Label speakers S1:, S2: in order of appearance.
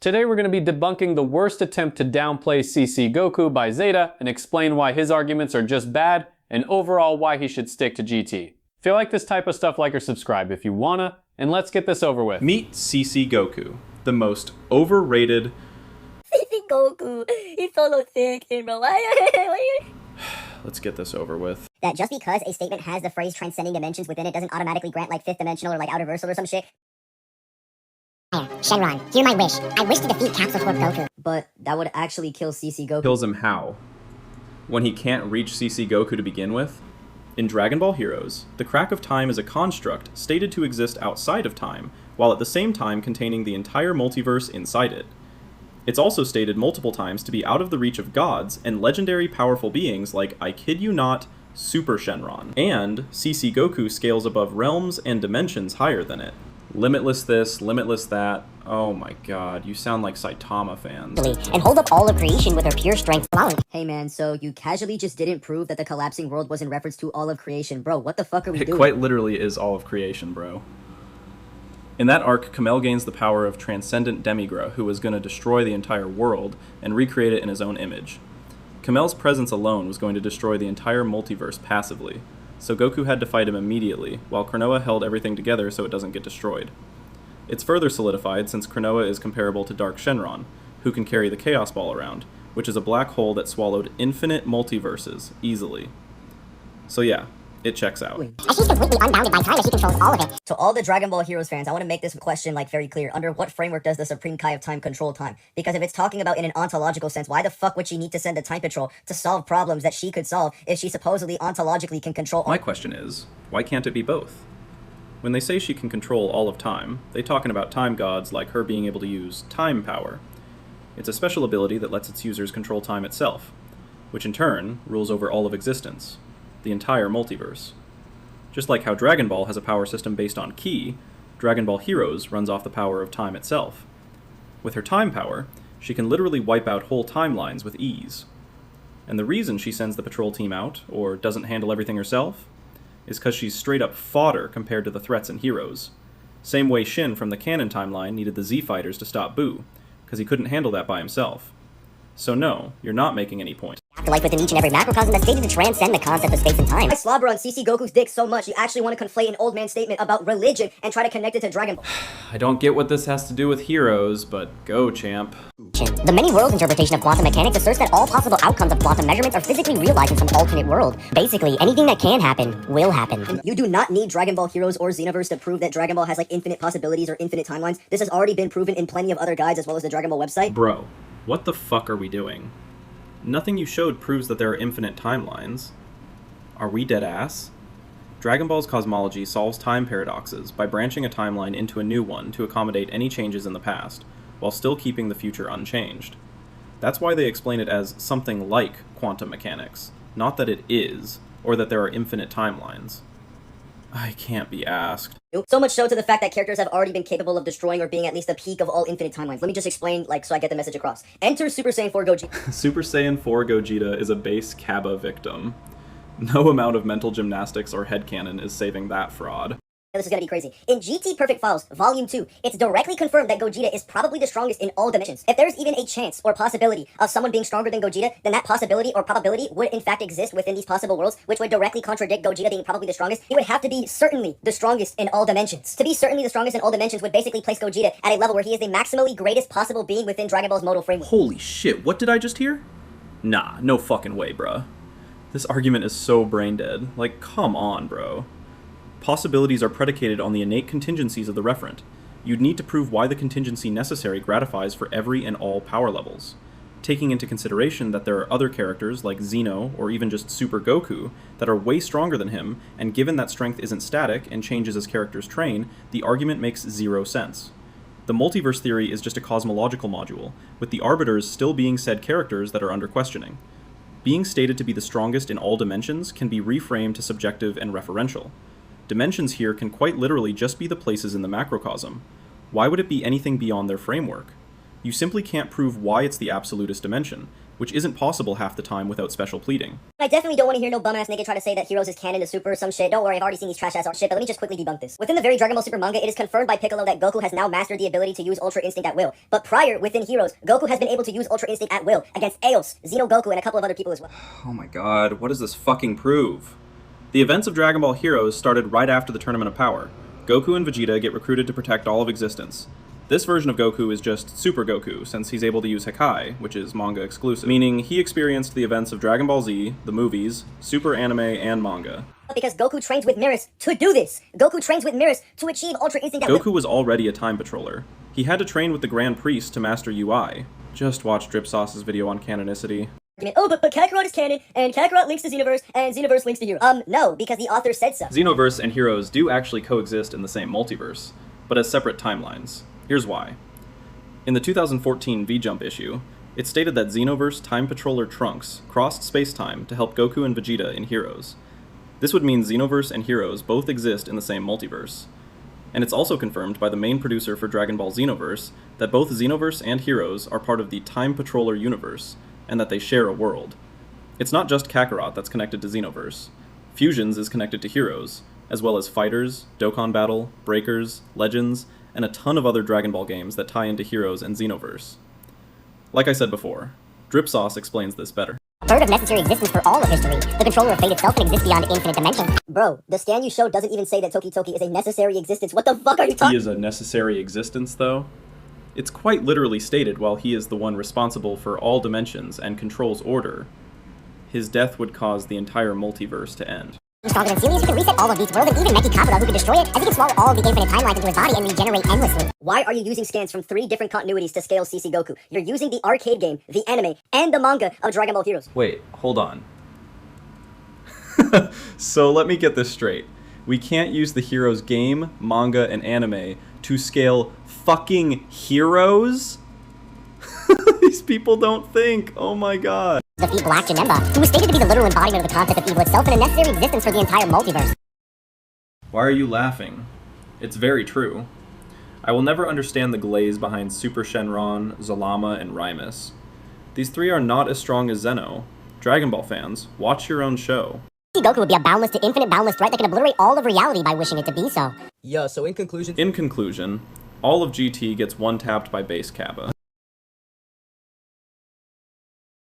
S1: Today we're going to be debunking the worst attempt to downplay CC Goku by Zeta and explain why his arguments are just bad and overall why he should stick to GT. If you like this type of stuff, like or subscribe if you wanna, and let's get this over with.
S2: Meet CC Goku, the most overrated...
S3: CC Goku, he's so sick, bro.
S2: Let's get this over with.
S3: That just because a statement has the phrase transcending dimensions within it doesn't automatically grant like fifth dimensional or like outerversal or some shit.
S4: Shenron, hear my wish. I wish to defeat Capsule Corp Goku.
S3: But that would actually kill CC Goku.
S2: Kills him how? When he can't reach CC Goku to begin with? In Dragon Ball Heroes, the crack of time is a construct stated to exist outside of time, while at the same time containing the entire multiverse inside it. It's also stated multiple times to be out of the reach of gods and legendary powerful beings like, I kid you not, Super Shenron. And CC Goku scales above realms and dimensions higher than it. Limitless this, limitless that. Oh my god, you sound like Saitama fans.
S4: And hold up all of creation with her pure strength alone.
S3: Hey man, so you casually just didn't prove that the collapsing world was in reference to all of creation. Bro, what the fuck are we doing?
S2: It quite literally is all of creation, bro. In that arc, Kamel gains the power of Transcendent Demigra, who was going to destroy the entire world and recreate it in his own image. Kamel's presence alone was going to destroy the entire multiverse passively, so Goku had to fight him immediately, while Kranoa held everything together so it doesn't get destroyed. It's further solidified since Kranoa is comparable to Dark Shenron, who can carry the Chaos Ball around, which is a black hole that swallowed infinite multiverses easily. So yeah, it checks out.
S4: And she's completely unbounded by time as she controls all of it.
S3: To all the Dragon Ball Heroes fans, I want to make this question like very clear. Under what framework does the Supreme Kai of Time control time? Because if it's talking about in an ontological sense, why the fuck would she need to send a time patrol to solve problems that she could solve if she supposedly ontologically can control all?
S2: My question is, why can't it be both? When they say she can control all of time, they talking about time gods like her being able to use time power. It's a special ability that lets its users control time itself, which in turn rules over all of existence, the entire multiverse. Just like how Dragon Ball has a power system based on ki, Dragon Ball Heroes runs off the power of time itself. With her time power, she can literally wipe out whole timelines with ease. And the reason she sends the patrol team out, or doesn't handle everything herself, is because she's straight up fodder compared to the threats in Heroes. Same way Shin from the canon timeline needed the Z Fighters to stop Boo, because he couldn't handle that by himself. So no, you're not making any point.
S4: Afterlife within each and every macrocosm that's stated to transcend the concept of space and time.
S3: I slobber on CC Goku's dick so much you actually want to conflate an old man statement about religion and try to connect it to Dragon Ball.
S2: I don't get what this has to do with Heroes, but go, champ.
S4: The many worlds interpretation of quantum mechanics asserts that all possible outcomes of quantum measurements are physically realized in some alternate world. Basically, anything that can happen will happen.
S3: And you do not need Dragon Ball Heroes or Xenoverse to prove that Dragon Ball has like infinite possibilities or infinite timelines. This has already been proven in plenty of other guides as well as the Dragon Ball website.
S2: Bro, what the fuck are we doing? Nothing you showed proves that there are infinite timelines. Are we dead ass? Dragon Ball's cosmology solves time paradoxes by branching a timeline into a new one to accommodate any changes in the past, while still keeping the future unchanged. That's why they explain it as something like quantum mechanics, not that it is, or that there are infinite timelines. I can't be asked.
S3: So much so to the fact that characters have already been capable of destroying or being at least the peak of all infinite timelines. Let me just explain, so I get the message across. Enter Super Saiyan 4 Gogeta.
S2: Super Saiyan 4 Gogeta is a base Kaba victim. No amount of mental gymnastics or headcanon is saving that fraud.
S3: This is gonna be crazy. In GT Perfect Files, Volume 2, it's directly confirmed that Gogeta is probably the strongest in all dimensions. If there's even a chance or possibility of someone being stronger than Gogeta, then that possibility or probability would in fact exist within these possible worlds, which would directly contradict Gogeta being probably the strongest. He would have to be certainly the strongest in all dimensions. To be certainly the strongest in all dimensions would basically place Gogeta at a level where he is the maximally greatest possible being within Dragon Ball's modal framework.
S2: Holy shit, what did I just hear? Nah, no fucking way, bruh. This argument is so brain dead. Like, come on, bro. Possibilities are predicated on the innate contingencies of the referent. You'd need to prove why the contingency necessary gratifies for every and all power levels. Taking into consideration that there are other characters like Xeno or even just Super Goku that are way stronger than him, and given that strength isn't static and changes as characters train, the argument makes zero sense. The multiverse theory is just a cosmological module, with the arbiters still being said characters that are under questioning. Being stated to be the strongest in all dimensions can be reframed to subjective and referential. Dimensions here can quite literally just be the places in the macrocosm. Why would it be anything beyond their framework? You simply can't prove why it's the absolutist dimension, which isn't possible half the time without special pleading.
S3: I definitely don't want to hear no bum-ass nigga try to say that Heroes is canon to Super or some shit. Don't worry, I've already seen these trash-ass art shit, but let me just quickly debunk this. Within the very Dragon Ball Super manga, it is confirmed by Piccolo that Goku has now mastered the ability to use Ultra Instinct at will. But prior, within Heroes, Goku has been able to use Ultra Instinct at will against Eos, Xenogoku, and a couple of other people as well.
S2: Oh my god, what does this fucking prove? The events of Dragon Ball Heroes started right after the Tournament of Power. Goku and Vegeta get recruited to protect all of existence. This version of Goku is just Super Goku, since he's able to use Hakai, which is manga exclusive, meaning he experienced the events of Dragon Ball Z, the movies, Super Anime, and manga.
S3: Because Goku trains with mirrors to do this. Goku trains with mirrors to achieve Ultra Instinct at will.
S2: Goku was already a time patroller. He had to train with the Grand Priest to master UI. Just watch Drip Sauce's video on Canonicity.
S3: Oh, but Kakarot is canon, and Kakarot links to Xenoverse, and Xenoverse links to Heroes. No, because the author said so.
S2: Xenoverse and Heroes do actually coexist in the same multiverse, but as separate timelines. Here's why. In the 2014 V-Jump issue, it stated that Xenoverse Time Patroller Trunks crossed space-time to help Goku and Vegeta in Heroes. This would mean Xenoverse and Heroes both exist in the same multiverse. And it's also confirmed by the main producer for Dragon Ball Xenoverse that both Xenoverse and Heroes are part of the Time Patroller universe, and that they share a world. It's not just Kakarot that's connected to Xenoverse. Fusions is connected to Heroes, as well as Fighters, Dokkan Battle, Breakers, Legends, and a ton of other Dragon Ball games that tie into Heroes and Xenoverse. Like I said before, Drip Sauce explains this better.
S4: Third of necessary existence for all of history. The controller of fate itself can exist beyond infinite dimensions.
S3: Bro, the scan you showed doesn't even say that Toki Toki is a necessary existence. What the fuck are you talking?
S2: He is a necessary existence, though. It's quite literally stated while he is the one responsible for all dimensions and controls order. His death would cause the entire multiverse to end.
S4: Stronger than Sirius, who can reset all of these worlds, and even Meki Kakarot, who can destroy it, as he can swallow all of the infinite timelines into his body and regenerate endlessly.
S3: Why are you using scans from 3 different continuities to scale CC Goku? You're using the arcade game, the anime, and the manga of Dragon Ball Heroes.
S2: Wait, hold on. So let me get this straight. We can't use the Heroes game, manga, and anime to scale fucking Heroes? These people don't think. Oh my god.
S4: Defeat Black Janemba, who was stated to be the literal embodiment of the concept of evil itself and a necessary existence for the entire multiverse.
S2: Why are you laughing? It's very true. I will never understand the glaze behind Super Shenron, Zalama, and Rymus. These 3 are not as strong as Zeno. Dragon Ball fans, watch your own show.
S4: CC Goku would be a boundless to infinite boundless threat that can obliterate all of reality by wishing it to be so.
S5: Yeah, so in conclusion...
S2: In conclusion, all of GT gets one-tapped by base Kappa.